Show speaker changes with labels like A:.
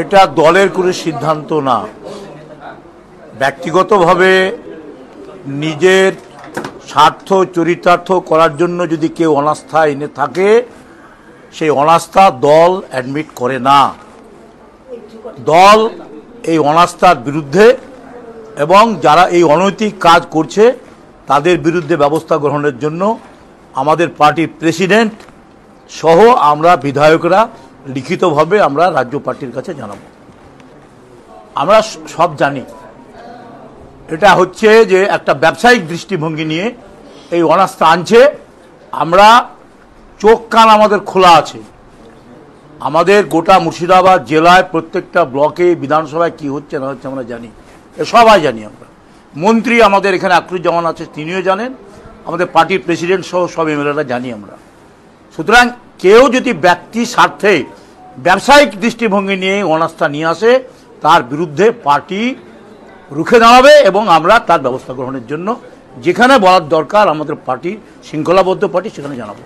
A: এটা দলের কোনো সিদ্ধান্ত না, ব্যক্তিগতভাবে নিজের স্বার্থ চরিতার্থ করার জন্য যদি কেউ অনাস্থা এনে থাকে, সেই অনাস্থা দল অ্যাডমিট করে না। দল এই অনাস্থার বিরুদ্ধে এবং যারা এই অনৈতিক কাজ করছে তাদের বিরুদ্ধে ব্যবস্থা গ্রহণের জন্য আমাদের পার্টির প্রেসিডেন্ট সহ আমরা বিধায়করা লিখিতভাবে আমরা রাজ্য পার্টির কাছে জানাবো। আমরা সব জানি এটা হচ্ছে যে একটা ব্যবসায়িক দৃষ্টিভঙ্গি নিয়ে এই অনাস্থা আনছে। আমরা চোখ কান আমাদের খোলা আছে। আমাদের গোটা মুর্শিদাবাদ জেলায় প্রত্যেকটা ব্লকে বিধানসভায় কি হচ্ছে না হচ্ছে আমরা জানি, সবাই জানি। আমরা মন্ত্রী আমাদের এখানে আকরুজ্জামান আছে, তিনিও জানেন, আমাদের পার্টির প্রেসিডেন্ট সহ সব এমএলএরা জানি আমরা। সুতরাং কেউ যদি ব্যক্তি স্বার্থে ব্যবসায়িক দৃষ্টিভঙ্গি নিয়ে অনাস্থা নিয়ে আসে তার বিরুদ্ধে পার্টি রুখে দাঁড়াবে এবং আমরা তার ব্যবস্থা গ্রহণের জন্য যেখানে বলার দরকার আমাদের পার্টি শৃঙ্খলাবদ্ধ পার্টি সেখানে জানাবো।